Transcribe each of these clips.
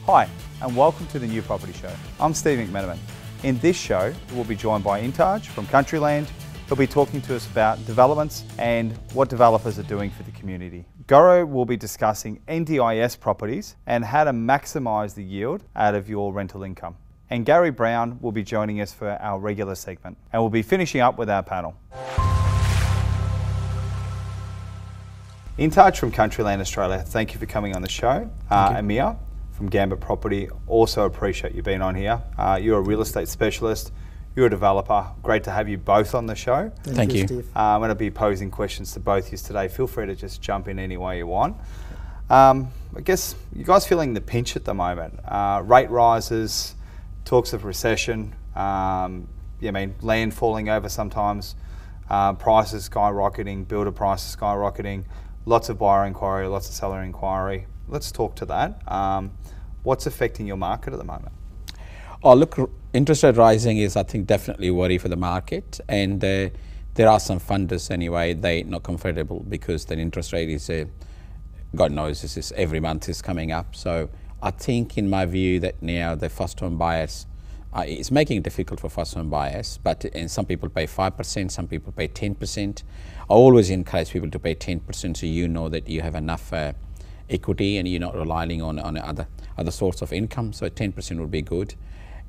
Hi, and welcome to the New Property Show. I'm Steve McMenamin. In this show, we'll be joined by Intaj from Countryland. He'll be talking to us about developments and what developers are doing for the community. Goro will be discussing NDIS properties and how to maximise the yield out of your rental income. And Gary Brown will be joining us for our regular segment. And we'll be finishing up with our panel. Intaj from Countryland Australia, thank you for coming on the show. Amir from Gambit Property, also appreciate you being on here. You're a real estate specialist, you're a developer. Great to have you both on the show. Thank you. Steve. I'm going to be posing questions to both of you today. Feel free to just jump in any way you want. I guess you guys feeling the pinch at the moment. Rate rises, talks of recession, land falling over sometimes, prices skyrocketing, builder prices skyrocketing, lots of buyer inquiry, lots of seller inquiry. Let's talk to that. What's affecting your market at the moment? Oh, look, interest rate rising is, I think, definitely a worry for the market. And there are some funders anyway, they're not comfortable because the interest rate is, God knows, this is every month is coming up. So I think, in my view, that now the first home buyers, it's making it difficult for first home buyers, and some people pay 5%, some people pay 10%. I always encourage people to pay 10% so you know that you have enough equity and you're not relying on other source of income, so 10% would be good.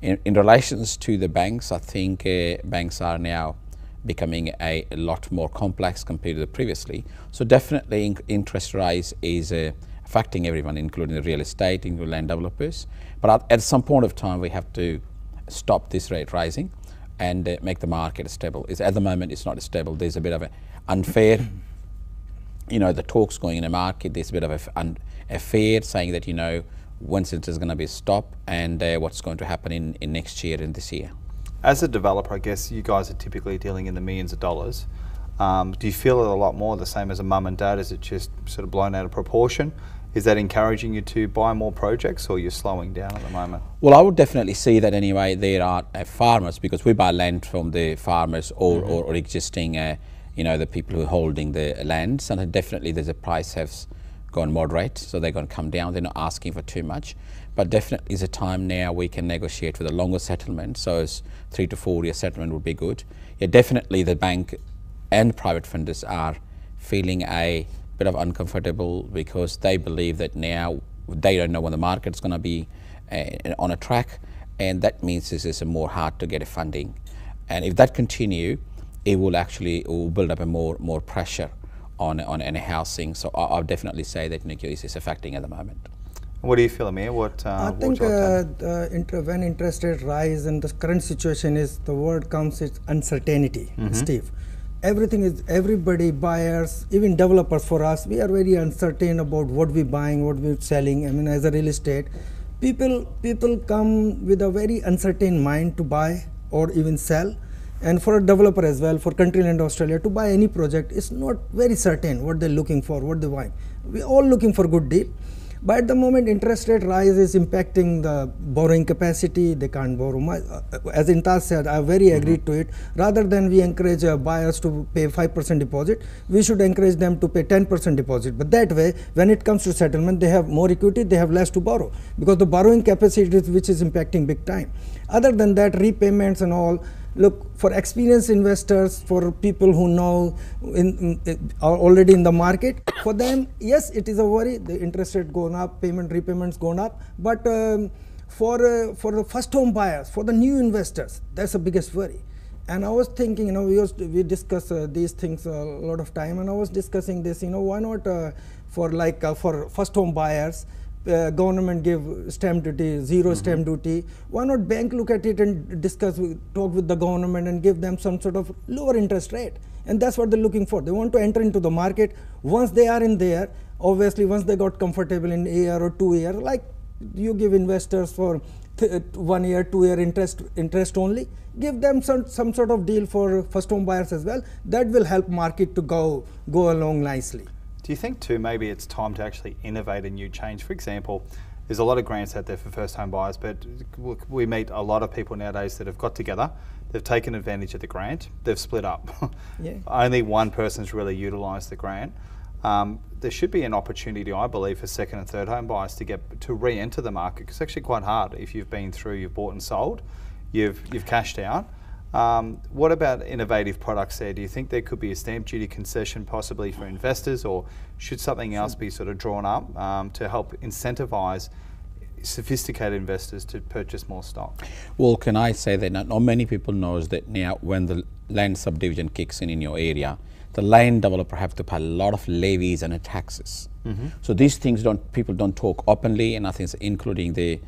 In relations to the banks, I think banks are now becoming a lot more complex compared to previously. So definitely interest rise is affecting everyone, including the real estate, including land developers. But at some point of time, we have to stop this rate rising and make the market stable. At the moment, it's not stable. There's a bit of an unfair, the talks going in the market. There's a bit of a fear saying that, when's it is going to be stopped and what's going to happen in next year and this year. As a developer, I guess you guys are typically dealing in the millions of dollars. Do you feel it a lot more the same as a mum and dad? Is it just sort of blown out of proportion? Is that encouraging you to buy more projects, or you're slowing down at the moment? Well, I would definitely see that anyway. There are farmers, because we buy land from the farmers or existing, the people who are holding the land. So definitely there's a price has gone moderate, so they're going to come down. They're not asking for too much. But definitely is a time now we can negotiate for the longer settlement. So it's 3 to 4 year settlement would be good. Yeah, definitely the bank and private funders are feeling a bit of uncomfortable because they believe that now they don't know when the market's going to be on a track, and that means this is more hard to get a funding. And if that continue, it will build up a more pressure on any housing. So I'll definitely say that this is affecting at the moment. What do you feel, Amir? I think when interest rates rise, and the current situation is, the word comes, it's uncertainty, Steve. Everybody, buyers, even developers for us, we are very uncertain about what we're buying, what we're selling. I mean, as a real estate, people come with a very uncertain mind to buy or even sell. And for a developer as well, for Countryland Australia, to buy any project, it's not very certain what they're looking for, what they want. We're all looking for a good deal. But at the moment, interest rate rise is impacting the borrowing capacity. They can't borrow much. As Intaj said, I very agreed to it. Rather than we encourage buyers to pay 5% deposit, we should encourage them to pay 10% deposit. But that way, when it comes to settlement, they have more equity, they have less to borrow, because the borrowing capacity is which is impacting big time. Other than that, repayments and all, look, for experienced investors, for people who know are already in the market, for them, yes, it is a worry. The interest rate going up, repayments going up. But for the first home buyers, for the new investors, that's the biggest worry. And I was thinking, we discuss these things a lot of time, and I was discussing this, why not for first home buyers, government give stamp duty, zero stamp duty. Why not bank look at it and talk with the government and give them some sort of lower interest rate? And that's what they're looking for. They want to enter into the market. Once they are in there, obviously once they got comfortable in a year or 2 years, like you give investors for 1 year, 2 year interest only, give them some sort of deal for first home buyers as well. That will help market to go along nicely. Do you think too maybe it's time to actually innovate a new change? For example, there's a lot of grants out there for first home buyers, but we meet a lot of people nowadays that have got together, they've taken advantage of the grant, they've split up. Yeah. Only one person's really utilised the grant. there should be an opportunity, I believe, for second and third home buyers to re-enter the market, because it's actually quite hard if you've been through, you've bought and sold, you've cashed out. What about innovative products there? Do you think there could be a stamp duty concession possibly for investors, or should something else be sort of drawn up to help incentivise sophisticated investors to purchase more stock? Well, can I say that not many people knows that now when the land subdivision kicks in your area, the land developer have to pay a lot of levies and taxes. So these things people don't talk openly, and I think it's including the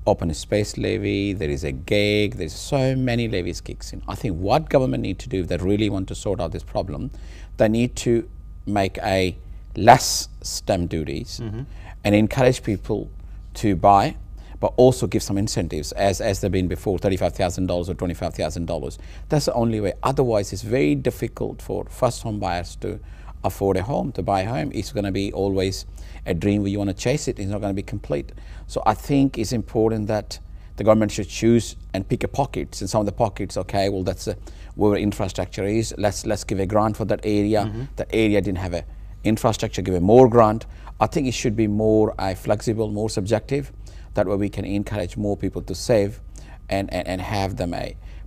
open space levy, there is a gag, there's so many levies kicks in. I think what government need to do if they really want to sort out this problem, they need to make a less stamp duties and encourage people to buy, but also give some incentives as they've been before, $35,000 or $25,000. That's the only way. Otherwise, it's very difficult for first home buyers to afford a home, to buy a home. It's going to be always a dream where you want to chase it. It's not going to be complete. So I think it's important that the government should choose and pick a pockets. And some of the pockets, okay, well, that's where infrastructure is. Let's give a grant for that area. That area didn't have a infrastructure, give a more grant. I think it should be more flexible, more subjective. That way we can encourage more people to save and have them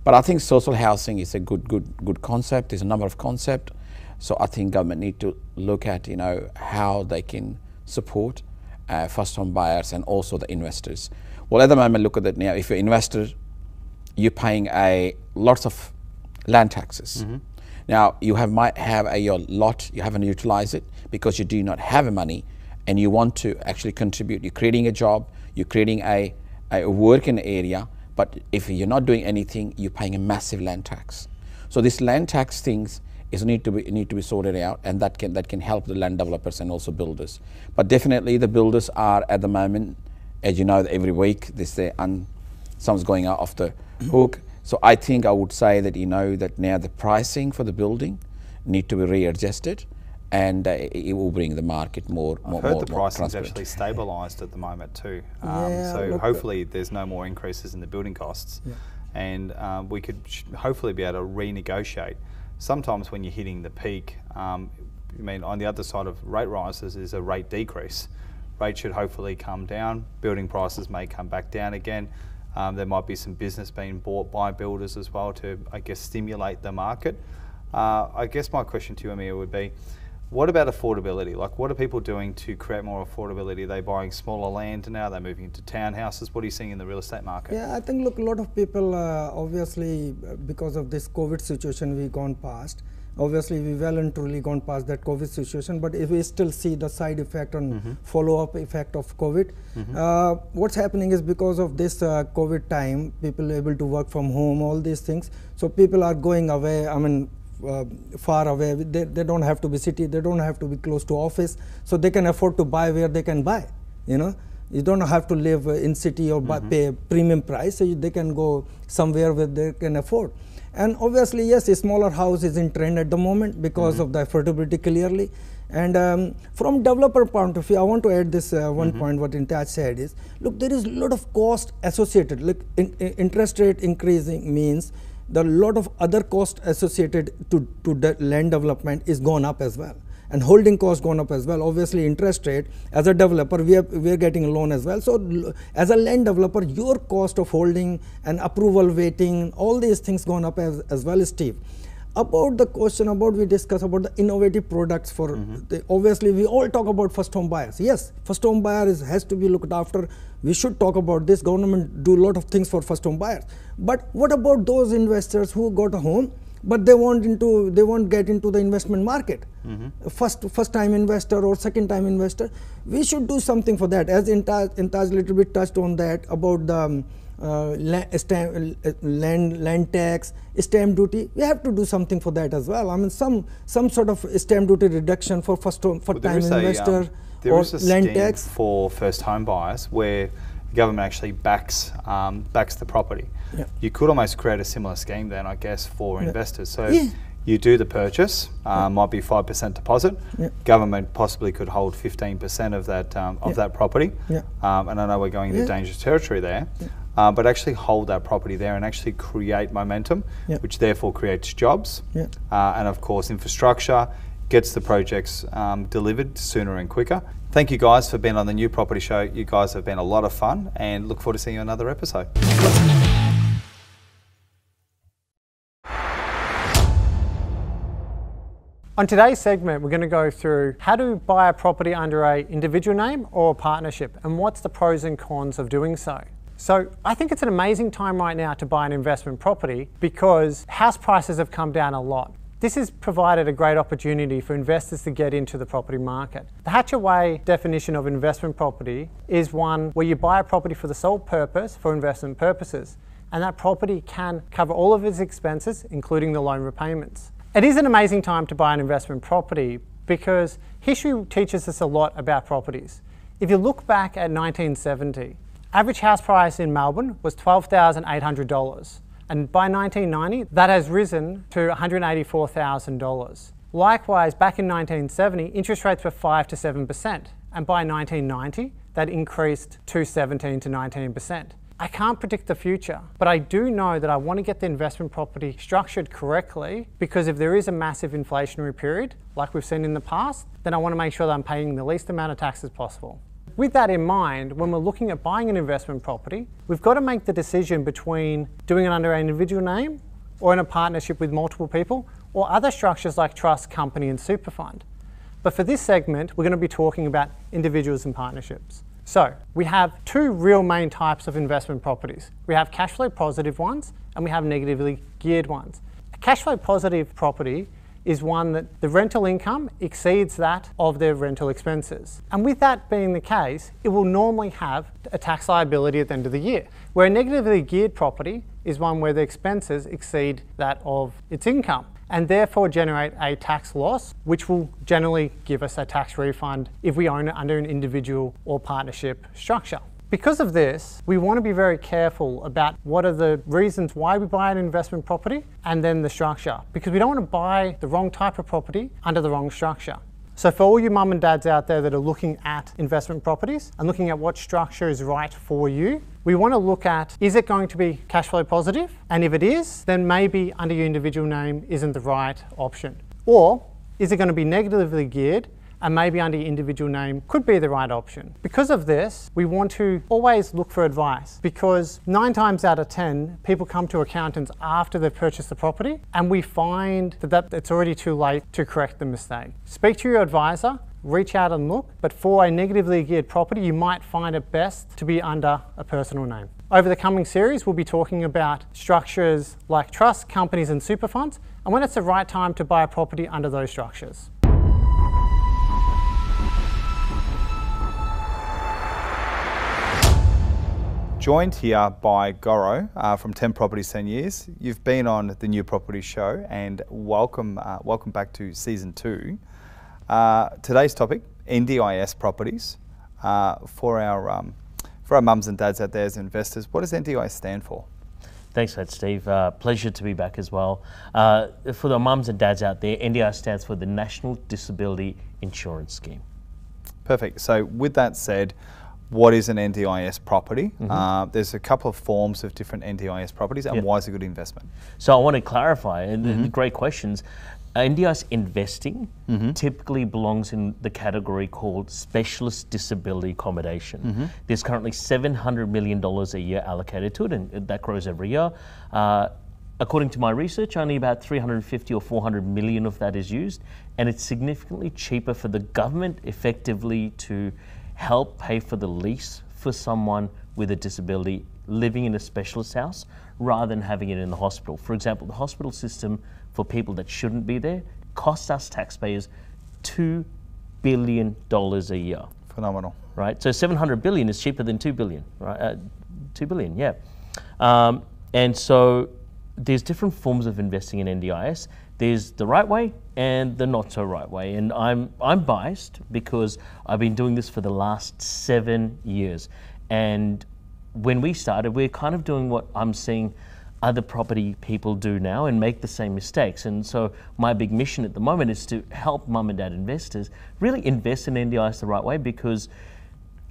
But I think social housing is a good concept. There's a number of concepts. So I think government need to look at, how they can support first home buyers and also the investors. Well, at the moment, look at it now. If you're an investor, you're paying lots of land taxes. Now, you might have your lot, you haven't utilized it because you do not have money, and you want to actually contribute. You're creating a job, you're creating a work in the area, but if you're not doing anything, you're paying a massive land tax. So this land tax things need to be sorted out, and that can help the land developers and also builders. But definitely the builders are at the moment, as you know, every week someone's going out off the hook. So I think I would say that that now the pricing for the building need to be readjusted, and it will bring the market more. I've heard the pricing's actually stabilised at the moment too. So hopefully there's no more increases in the building costs, and we could hopefully be able to renegotiate. Sometimes when you're hitting the peak, on the other side of rate rises is a rate decrease. Rates should hopefully come down. Building prices may come back down again. There might be some business being bought by builders as well to, I guess, stimulate the market. I guess my question to you, Amir, would be, what about affordability? Like, what are people doing to create more affordability? Are they buying smaller land now? Are they moving into townhouses? What are you seeing in the real estate market? Yeah, I think, look, a lot of people, obviously, because of this COVID situation we've gone past, obviously we well and truly gone past that COVID situation, but if we still see the side effect and follow-up effect of COVID, what's happening is because of this COVID time, people are able to work from home, all these things, so people are going away, far away. They don't have to be city, they don't have to be close to office, so they can afford to buy where they can buy. You don't have to live in city or pay a premium price, so they can go somewhere where they can afford. And obviously, yes, a smaller house is in trend at the moment because of the affordability clearly. And from developer point of view, I want to add this one point what Intaj said is, look, there is a lot of cost associated. Look, interest rate increasing means the lot of other cost associated to the land development is gone up as well, and holding cost gone up as well. Obviously, interest rate, as a developer, we are getting a loan as well. So as a land developer, your cost of holding and approval waiting, all these things gone up as well, Steve. About the question about we discuss about the innovative products for obviously we all talk about first home buyers. Yes, first home buyer has to be looked after. We should talk about this. Government do a lot of things for first home buyers. But what about those investors who got a home but they won't get into the investment market? First time investor or second time investor, we should do something for that. As Intaj little bit touched on that about the land tax, stamp duty. We have to do something for that as well. Some sort of stamp duty reduction for time investor or land tax for first home buyers where the government actually backs the property. You could almost create a similar scheme then, I guess, for investors. So you do the purchase, might be 5% deposit. Government possibly could hold 15% of that property. And I know we're going into dangerous territory there. But actually hold that property there and actually create momentum, which therefore creates jobs, and of course infrastructure, gets the projects delivered sooner and quicker. Thank you guys for being on the New Property Show. You guys have been a lot of fun, and look forward to seeing you in another episode. On today's segment, we're going to go through how to buy a property under an individual name or a partnership, and what's the pros and cons of doing so. So I think it's an amazing time right now to buy an investment property because house prices have come down a lot. This has provided a great opportunity for investors to get into the property market. The Hatchaway definition of investment property is one where you buy a property for the sole purpose for investment purposes, and that property can cover all of its expenses, including the loan repayments. It is an amazing time to buy an investment property because history teaches us a lot about properties. If you look back at 1970, average house price in Melbourne was $12,800. And by 1990, that has risen to $184,000. Likewise, back in 1970, interest rates were 5 to 7%. And by 1990, that increased to 17 to 19%. I can't predict the future, but I do know that I want to get the investment property structured correctly, because if there is a massive inflationary period, like we've seen in the past, then I want to make sure that I'm paying the least amount of taxes possible. With that in mind, when we're looking at buying an investment property, we've got to make the decision between doing it under an individual name or in a partnership with multiple people, or other structures like trust, company and super fund. But for this segment, we're going to be talking about individuals and partnerships. So we have two real main types of investment properties. We have cash flow positive ones and we have negatively geared ones. A cash flow positive property is one that the rental income exceeds that of their rental expenses. And with that being the case, it will normally have a tax liability at the end of the year. Where a negatively geared property is one where the expenses exceed that of its income, and therefore generate a tax loss, which will generally give us a tax refund if we own it under an individual or partnership structure. Because of this, we want to be very careful about what are the reasons why we buy an investment property and then the structure, because we don't want to buy the wrong type of property under the wrong structure. So for all you mum and dads out there that are looking at investment properties and looking at what structure is right for you, we want to look at, is it going to be cash flow positive? And if it is, then maybe under your individual name isn't the right option. Or is it going to be negatively geared and maybe under your individual name could be the right option? Because of this, we want to always look for advice, because 9 times out of 10, people come to accountants after they've purchased the property and we find that it's already too late to correct the mistake. Speak to your advisor, reach out and look, but for a negatively geared property, you might find it best to be under a personal name. Over the coming series, we'll be talking about structures like trusts, companies and super funds, and when it's the right time to buy a property under those structures. Joined here by Goro from 10 Properties 10 Years. You've been on the New Property Show, and welcome back to Season 2. Today's topic, NDIS properties. For our mums and dads out there as investors, what does NDIS stand for? Thanks for that, Steve. Pleasure to be back as well. For the mums and dads out there, NDIS stands for the National Disability Insurance Scheme. Perfect. So with that said, what is an NDIS property? There's a couple of forms of different NDIS properties, and why is it a good investment? So I want to clarify, and great questions. NDIS investing typically belongs in the category called specialist disability accommodation. There's currently $700 million a year allocated to it, and that grows every year. According to my research, only about 350 or 400 million of that is used, and it's significantly cheaper for the government effectively to help pay for the lease for someone with a disability living in a specialist house rather than having it in the hospital. For example, the hospital system for people that shouldn't be there costs us taxpayers $2 billion a year. Phenomenal. Right, so 700 billion is cheaper than 2 billion, right? 2 billion, yeah. And so there's different forms of investing in NDIS. There's the right way and the not so right way. And I'm biased because I've been doing this for the last 7 years. And when we started, we're kind of doing what I'm seeing other property people do now and make the same mistakes. And so my big mission at the moment is to help mum and dad investors really invest in NDIS the right way, because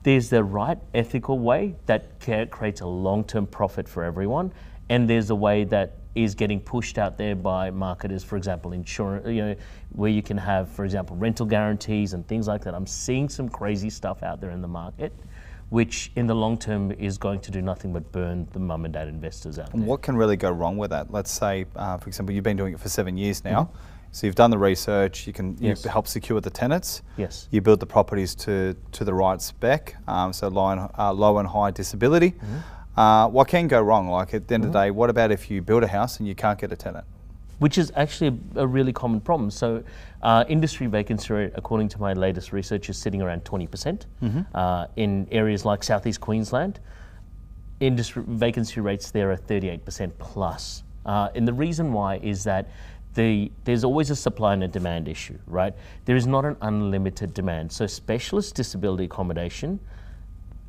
there's the right ethical way that creates a long-term profit for everyone, and there's a way that is getting pushed out there by marketers, for example, insurance, where you can have, for example, rental guarantees and things like that. I'm seeing some crazy stuff out there in the market, which in the long term is going to do nothing but burn the mum and dad investors out there. And what can really go wrong with that? Let's say, for example, you've been doing it for 7 years now. So you've done the research, you help secure the tenants. Yes. You build the properties to the right spec, so low and high disability. What can go wrong? Like at the end of the day, what about if you build a house and you can't get a tenant? Which is actually a really common problem. So industry vacancy rate, according to my latest research, is sitting around 20%. In areas like Southeast Queensland, industry vacancy rates there are 38% plus. And the reason why is that there's always a supply and a demand issue, right? There is not an unlimited demand. So specialist disability accommodation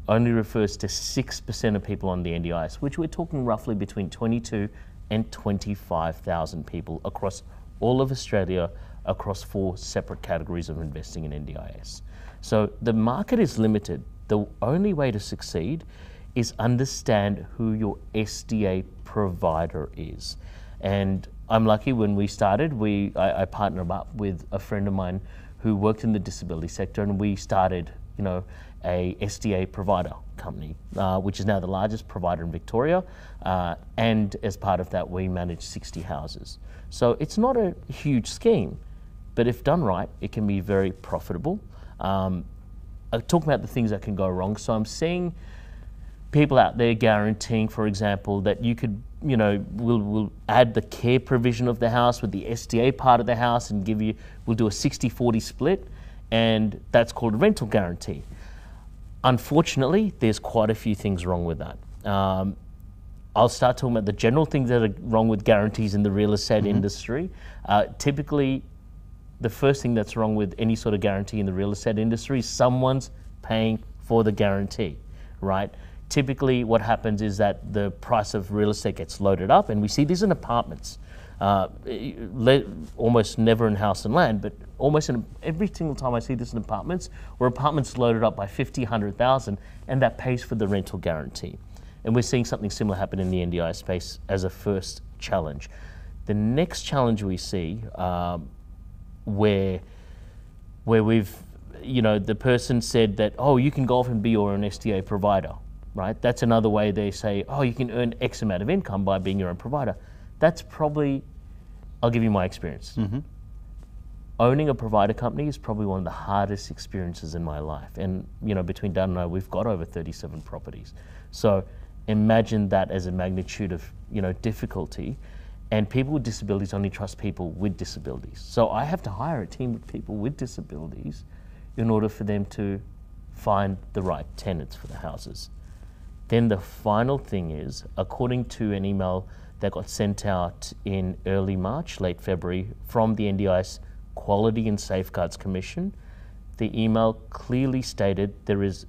only refers to 6% of people on the NDIS, which we're talking roughly between 22 and 25,000 people across all of Australia, across 4 separate categories of investing in NDIS. So the market is limited. The only way to succeed is understand who your SDA provider is. And I'm lucky when we started, I partnered up with a friend of mine who worked in the disability sector, and we started, a SDA provider company, which is now the largest provider in Victoria. And as part of that, we manage 60 houses. So it's not a huge scheme, but if done right, it can be very profitable. I'll talk about the things that can go wrong. So I'm seeing people out there guaranteeing, for example, that you could, we'll add the care provision of the house with the SDA part of the house and we'll do a 60-40 split, and that's called a rental guarantee. Unfortunately, there's quite a few things wrong with that. I'll start talking about the general things that are wrong with guarantees in the real estate industry. Typically, the first thing that's wrong with any sort of guarantee in the real estate industry is someone's paying for the guarantee, right? Typically, what happens is that the price of real estate gets loaded up, and we see this in apartments. Almost never in house and land, but almost every single time I see this in apartments, where apartments loaded up by 50, 100,000, and that pays for the rental guarantee. And we're seeing something similar happen in the NDI space as a first challenge. The next challenge we see, where we've, the person said that, oh, you can go off and be your own SDA provider, right? That's another way they say, oh, you can earn X amount of income by being your own provider. That's probably, I'll give you my experience. Owning a provider company is probably one of the hardest experiences in my life. And, between Dan and I, we've got over 37 properties. So imagine that as a magnitude of, difficulty. And people with disabilities only trust people with disabilities. So I have to hire a team of people with disabilities in order for them to find the right tenants for the houses. Then the final thing is, according to an email that got sent out in early March, late February, from the NDIS Quality and Safeguards Commission, the email clearly stated there is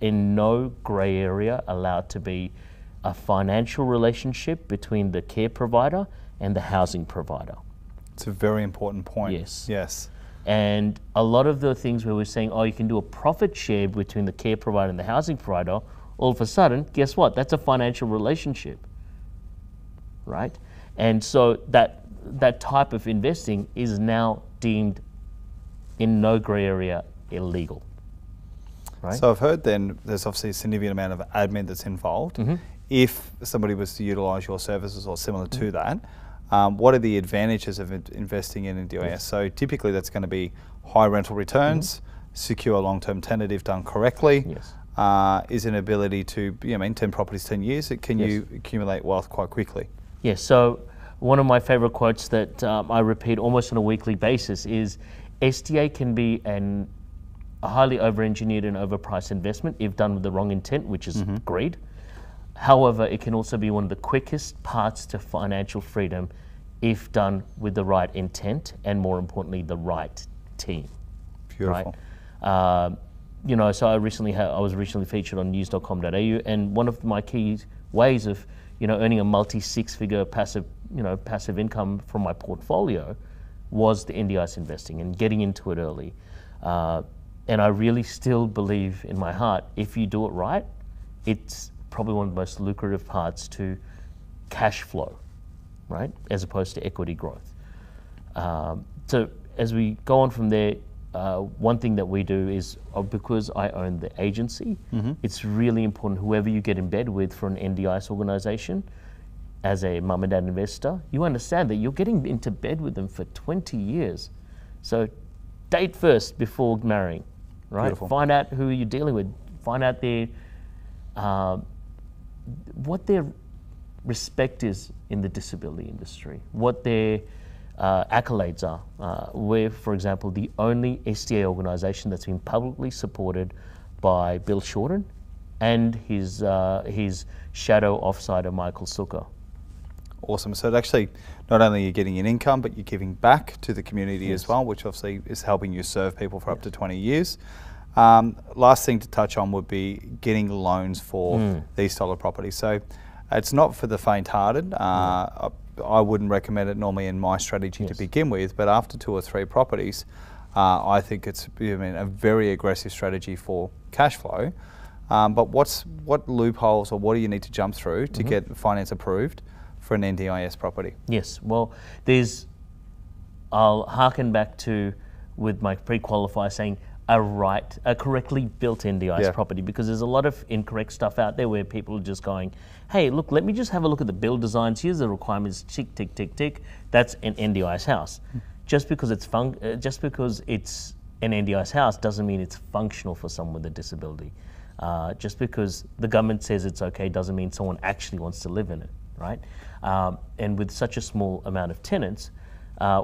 in no grey area allowed to be a financial relationship between the care provider and the housing provider. It's a very important point. Yes. Yes. And a lot of the things where we're saying, oh, you can do a profit share between the care provider and the housing provider, all of a sudden, guess what? That's a financial relationship, right? And so that type of investing is now deemed in no grey area illegal, right? So I've heard then there's obviously a significant amount of admin that's involved. If somebody was to utilise your services or similar to that, what are the advantages of investing in NDIS? So typically that's going to be high rental returns, secure long-term tenant if done correctly. Yes. Is an ability to, 10 properties, 10 years, can you accumulate wealth quite quickly? Yes, so one of my favourite quotes that I repeat almost on a weekly basis is SDA can be a highly over-engineered and overpriced investment if done with the wrong intent, which is greed. However, it can also be one of the quickest paths to financial freedom if done with the right intent and, more importantly, the right team. Beautiful. Right? So I was recently featured on news.com.au, and one of my key ways of, earning a multi-six-figure passive income from my portfolio was the NDIS investing and getting into it early. And I really still believe in my heart, if you do it right, it's probably one of the most lucrative parts to cash flow, right, as opposed to equity growth. So as we go on from there, one thing that we do is, because I own the agency, it's really important whoever you get in bed with for an NDIS organisation, as a mum and dad investor, you understand that you're getting into bed with them for 20 years. So date first before marrying, right? Beautiful. Find out who you're dealing with. Find out their what their respect is in the disability industry, what their accolades are. We're, for example, the only SDA organisation that's been publicly supported by Bill Shorten and his shadow offsider Michael Sukkar. Awesome. So it actually, not only are you getting an income, but you're giving back to the community as well, which obviously is helping you serve people for up to 20 years. Last thing to touch on would be getting loans for these style of properties. So it's not for the faint-hearted. I wouldn't recommend it normally in my strategy to begin with, but after 2 or 3 properties, I think it's a very aggressive strategy for cash flow. But what loopholes or what do you need to jump through to get finance approved for an NDIS property? Yes, well, I'll harken back to, with my pre-qualifier saying, a correctly built NDIS property, because there's a lot of incorrect stuff out there where people are just going, hey, look, let me just have a look at the build designs. Here's the requirements, tick, tick, tick, tick. That's an NDIS house. Just because it's an NDIS house doesn't mean it's functional for someone with a disability. Just because the government says it's okay doesn't mean someone actually wants to live in it, right? And with such a small amount of tenants,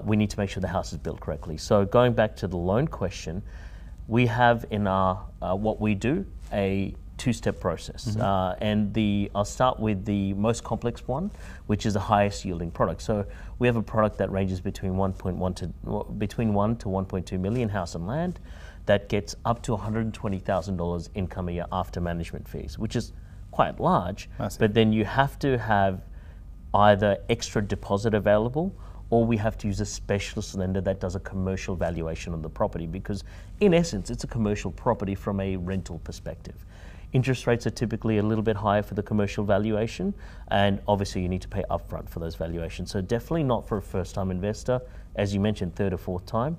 we need to make sure the house is built correctly. So going back to the loan question, we have in our what we do a 2-step process, and I'll start with the most complex one, which is the highest yielding product. So we have a product that ranges between 1 to 1.2 million house and land, that gets up to $120,000 income a year after management fees, which is quite large. But then you have to have either extra deposit available, or we have to use a specialist lender that does a commercial valuation on the property, because in essence, it's a commercial property from a rental perspective. Interest rates are typically a little bit higher for the commercial valuation, and obviously you need to pay upfront for those valuations. So definitely not for a first-time investor, as you mentioned, 3rd or 4th time.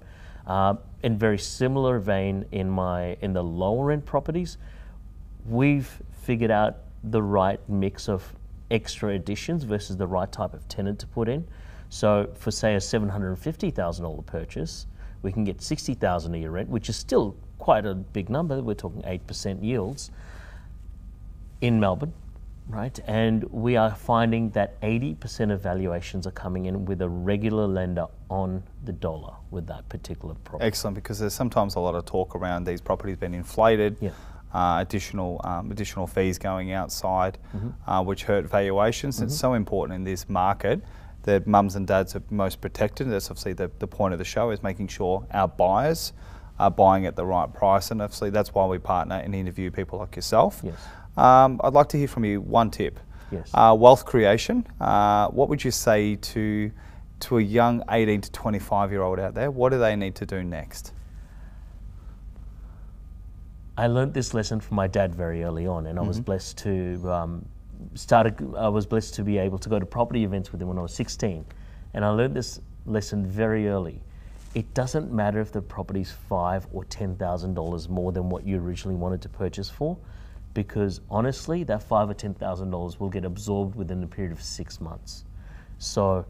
In very similar vein, in the lower end properties, we've figured out the right mix of extra additions versus the right type of tenant to put in. So for, say, a $750,000 purchase, we can get $60,000 a year rent, which is still quite a big number. We're talking 8% yields in Melbourne, right? And we are finding that 80% of valuations are coming in with a regular lender on the dollar with that particular property. Excellent, because there's sometimes a lot of talk around these properties being inflated, additional fees going outside, which hurt valuations. It's so important in this market that mums and dads are most protected. That's obviously the point of the show, is making sure our buyers are buying at the right price, and obviously that's why we partner and interview people like yourself. Yes. I'd like to hear from you one tip. Yes. Wealth creation. What would you say to a young 18 to 25-year-old out there? What do they need to do next? I learned this lesson from my dad very early on, and I was blessed to I was blessed to be able to go to property events with him when I was 16, and I learned this lesson very early. It doesn't matter if the property's $5,000 or $10,000 more than what you originally wanted to purchase for, because honestly, that $5,000 or $10,000 will get absorbed within a period of 6 months. So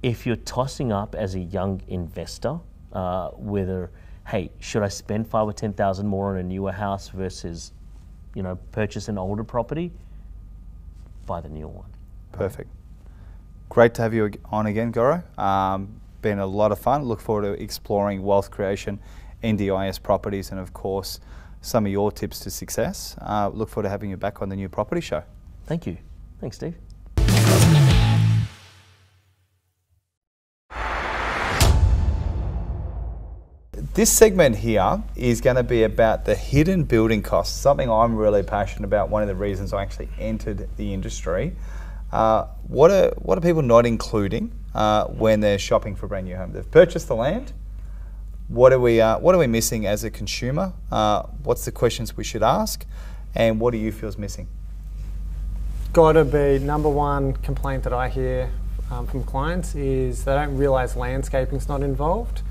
if you're tossing up as a young investor, whether, hey, should I spend $5,000 or $10,000 more on a newer house versus, purchase an older property? Buy the newer one. Perfect. Great to have you on again, Gaurav. Been a lot of fun. Look forward to exploring wealth creation, NDIS properties, and of course, some of your tips to success. Look forward to having you back on the New Property Show. Thank you. Thanks, Steve. This segment here is going to be about the hidden building costs, something I'm really passionate about, one of the reasons I actually entered the industry. What are people not including when they're shopping for a brand new home? They've purchased the land. What are we missing as a consumer? What's the questions we should ask? And what do you feel is missing? Got to be number one complaint that I hear from clients is they don't realise landscaping's not involved,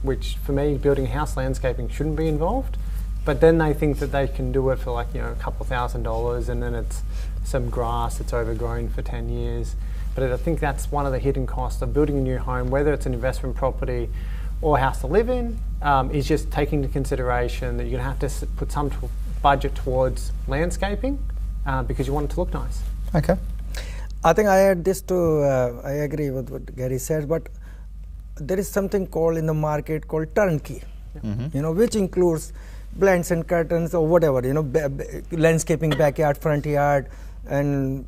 which for me, building a house, landscaping shouldn't be involved. But then they think that they can do it for like, a couple $1,000, and then it's some grass that's overgrown for 10 years. But I think that's one of the hidden costs of building a new home, whether it's an investment property or a house to live in, is just taking into consideration that you're going to have to put some budget towards landscaping because you want it to look nice. Okay. I think I add this to, I agree with what Gary said, but there is something called in the market called turnkey, which includes blinds and curtains or whatever, landscaping, backyard, front yard, and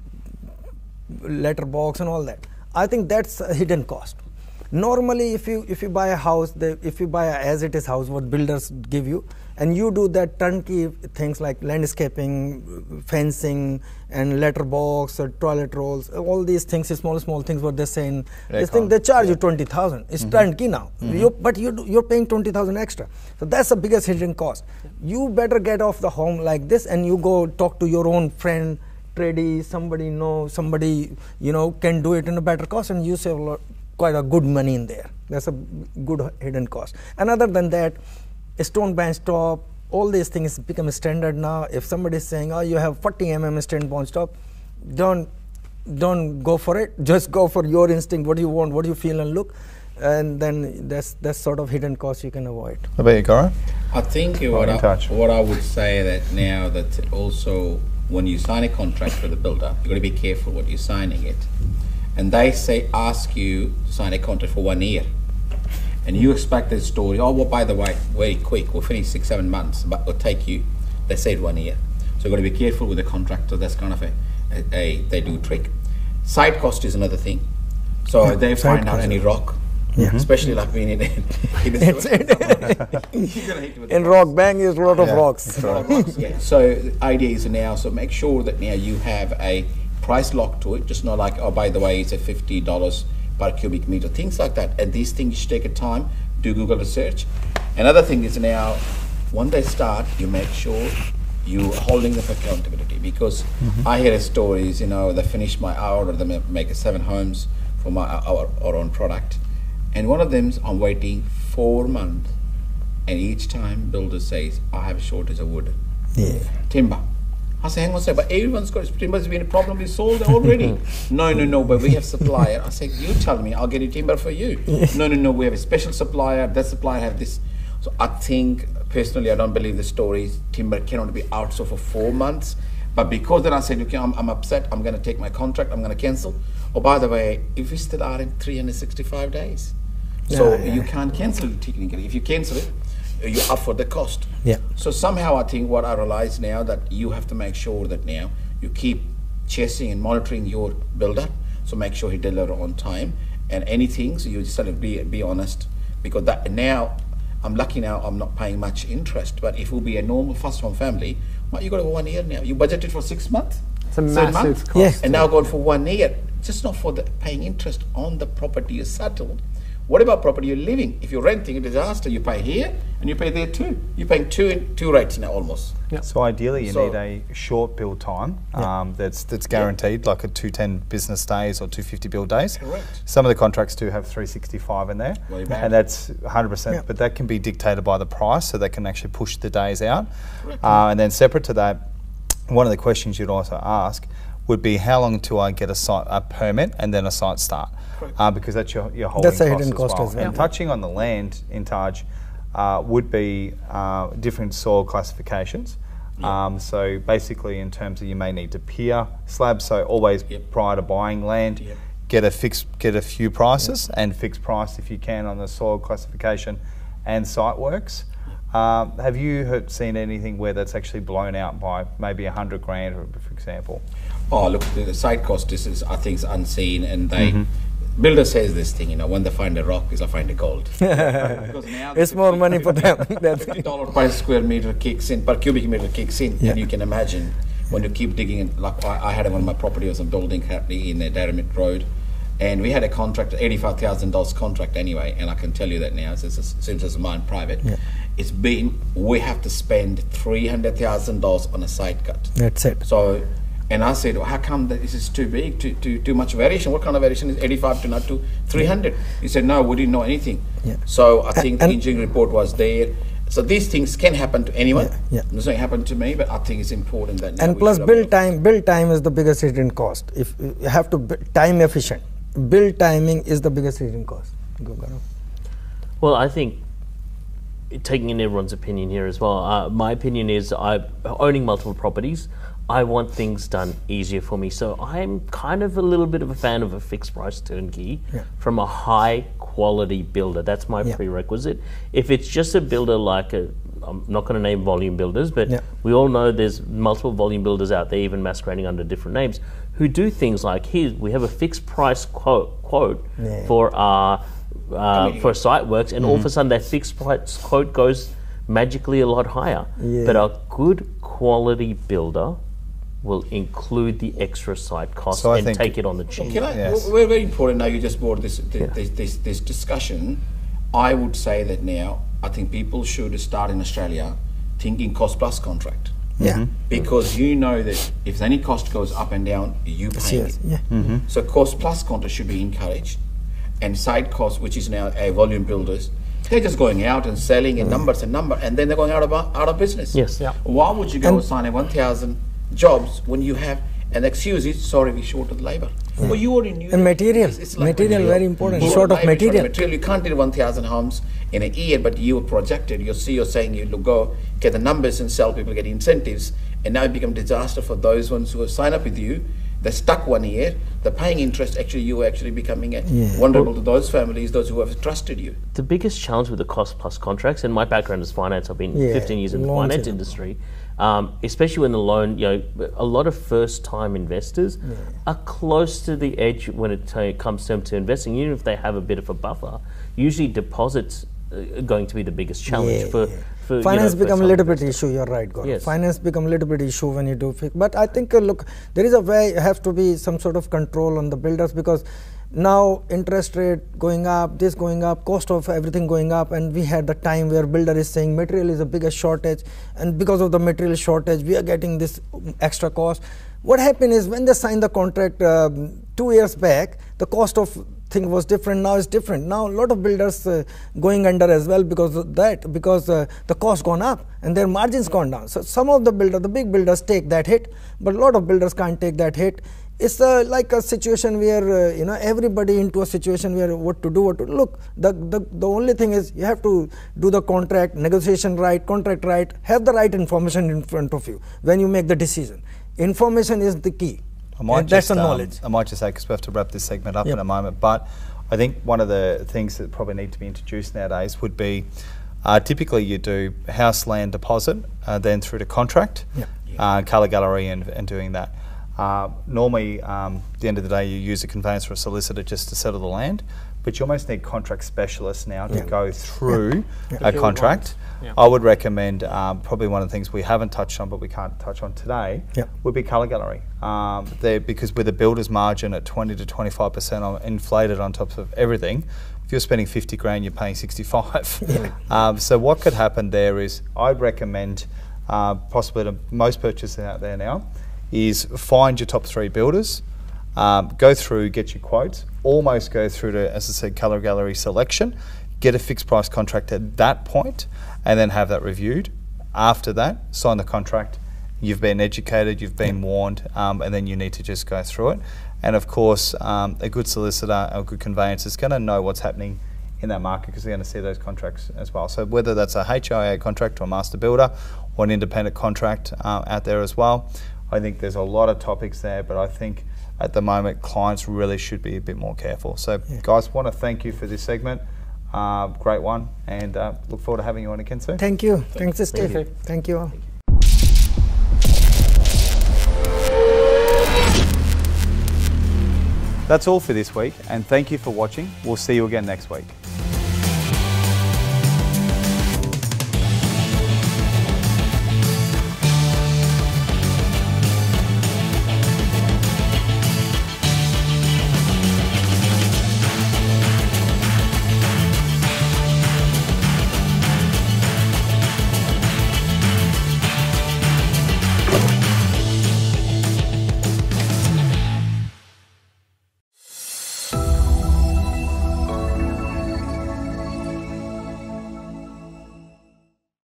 letterbox and all that. I think that's a hidden cost. Normally, if you buy a house, if you buy a as it is house, what builders give you, and you do that turnkey things like landscaping, fencing, and letterbox or toilet rolls, all these things, small things. What they're saying, this thing they charge you 20,000. It's turnkey now, but you're paying 20,000 extra. So that's the biggest hidden cost. You better get off the home like this, and you go talk to your own friend, tradie, somebody can do it in a better cost, and you save quite a good money in there. That's a good hidden cost. And other than that, a stone bench top, all these things become a standard now. If somebody is saying, oh, you have 40 mm stone bench top, don't go for it. Just go for your instinct, what you want, what you feel and look, and then that's sort of hidden cost you can avoid. What about you, Gaurav? I think what I would say that now that also when you sign a contract with a builder, you've got to be careful what you're signing it. And they ask you to sign a contract for 1 year. And you expect the story, oh, well, by the way, very quick, we'll finish 6-7 months, but it'll take you, they said 1 year. So you've got to be careful with the contractor. That's kind of they do a trick. Site cost is another thing. So they find out any rock, especially like being in in rock bang is a lot of rocks. So the idea is now, so make sure that now you have a price lock to it, just not like, oh, by the way, it's a $50 per cubic meter, things like that. And these things take a time, do Google research. Another thing is now, when they start, you make sure you're holding them for accountability, because I hear stories, they finish my order, they make 7 homes for our own product. And one of them, I'm waiting 4 months, and each time builder says, I have a shortage of wood. Timber. I say, hang on a second, but everyone's got timber's been a problem, we sold it already. No, but we have supplier. I say, you tell me, I'll get a timber for you. No, we have a special supplier, that supplier have this. So I think, personally, I don't believe the story, timber cannot be out so for 4 months. But because then I said, okay, I'm upset, I'm going to take my contract, I'm going to cancel. Oh, by the way, if we still are in 365 days. So you can't cancel it technically. If you cancel it, you're up for the cost. So somehow I think what I realize now that you have to make sure that now you keep chasing and monitoring your builder. So make sure he delivers on time and anything. So you just sort of be honest, because that now I'm lucky now I'm not paying much interest. But if it will be a normal first home family, well, you got over 1 year now. You budgeted for 6 months. It's a massive cost. And now going for 1 year, just not for the paying interest on the property you settled. What about property you're living? If you're renting a disaster, you pay here and you pay there too. You're paying two rates now almost. So ideally you need a short build time that's guaranteed, like a 210 business days or 250 build days. Correct. Some of the contracts do have 365 in there, and that's 100%, but that can be dictated by the price, so they can actually push the days out. And then separate to that, one of the questions you'd also ask would be, how long till I get a permit and then a site start? Because that's your holding that's a cost hidden cost as well. And touching on the land in Taj would be different soil classifications. So basically in terms of, you may need to peer slabs, so always prior to buying land, get a few prices and fixed price if you can on the soil classification and site works. Have you seen anything where that's actually blown out by maybe $100 grand, for example? Oh, look, the site cost is I think, is unseen, and they builder says this thing, when they find a rock, is I find a gold. Because now it's more money for them. $50 per square meter kicks in, per cubic meter kicks in, and you can imagine when you keep digging in. Like I had one of my properties, I'm building currently in Daramit Road, and we had a contract, $85,000 contract anyway, and I can tell you that now, since it's mine private, we have to spend $300,000 on a side cut. That's it. So And I said, well, how come that this is too big, too much variation? What kind of variation is 85 to not to 300? He said, no, we didn't know anything. Yeah. So I think the engineering report was there. So these things can happen to anyone. Yeah. It's not happened to me, but I think it's important that. And plus, build time is the biggest hidden cost. If you have to time efficient, build timing is the biggest hidden cost. Go, Gaurav. Well, I think, taking in everyone's opinion here as well, my opinion is owning multiple properties, I want things done easier for me. So I'm kind of a little bit of a fan of a fixed price turnkey from a high quality builder. That's my prerequisite. If it's just a builder like I'm not going to name volume builders, but we all know there's multiple volume builders out there, even masquerading under different names, who do things like, here we have a fixed price quote for for site works, and all of a sudden that fixed price quote goes magically a lot higher. But a good quality builder will include the extra site cost and take it on the chin. We're very important now. You just brought this discussion. I would say that now I think people should start in Australia thinking cost plus contract. Because you know that if any cost goes up and down, you pay it. So cost plus contract should be encouraged, and site cost, which is now a volume builders, they're just going out and selling and numbers, and then they're going out of business. Why would you go and sign a 1,000 jobs when you have an excuse? Is sorry, we short of labour. Well, you already knew. And material, material very important. Short of material. You can't do 1,000 homes in a year, but you projected. Your CEO saying you go get the numbers and sell. People get incentives, and now it becomes disaster for those ones who have signed up with you. They're stuck 1 year. They're paying interest. Actually, you are actually becoming vulnerable to those families, those who have trusted you. The biggest challenge with the cost plus contracts, and my background is finance. I've been 15 years in the finance industry. Especially when the loan, a lot of first-time investors are close to the edge when it comes to investing. Even if they have a bit of a buffer, usually deposits are going to be the biggest challenge for finance become a little bit issue. You're right, Gaurav. Finance become a little bit issue when you do fix. But I think look, there is a way. Have to be some sort of control on the builders, because now interest rate going up, this going up, cost of everything going up, and we had the time where builder is saying material is the biggest shortage, and because of the material shortage we are getting this extra cost. What happened is when they signed the contract 2 years back, the cost of thing was different. Now it's different. Now a lot of builders going under as well because of that, because the cost gone up and their margins gone down. So some of the builders, the big builders, take that hit, but a lot of builders can't take that hit. It's like a situation where everybody into a situation where what to do. Look, the only thing is you have to do the contract negotiation right, contract right, have the right information in front of you when you make the decision. Information is the key. That's the knowledge. I might just say, because we have to wrap this segment up in a moment, but I think one of the things that probably need to be introduced nowadays would be typically you do house land deposit, then through to contract, colour gallery and doing that. Normally, at the end of the day, you use a conveyancer or a solicitor just to settle the land, but you almost need contract specialists now to go through a contract. I would recommend probably one of the things we haven't touched on, but we can't touch on today, would be colour gallery. Because with a builder's margin at 20 to 25% inflated on top of everything, if you're spending 50 grand, you're paying 65. So what could happen there is, I'd recommend, possibly to most purchasers out there now, is find your top 3 builders, go through, get your quotes, almost go through to, as I said, colour gallery selection, get a fixed price contract at that point, and then have that reviewed. After that, sign the contract. You've been educated, you've been warned, and then you need to just go through it. And of course, a good solicitor, a good conveyancer is going to know what's happening in that market, because they're going to see those contracts as well. So whether that's a HIA contract or a master builder or an independent contract out there as well, I think there's a lot of topics there, but I think at the moment clients really should be a bit more careful. So guys, want to thank you for this segment. Great one, and look forward to having you on again soon. Thank you. Thanks, Steve. Thank you all. That's all for this week, and thank you for watching. We'll see you again next week.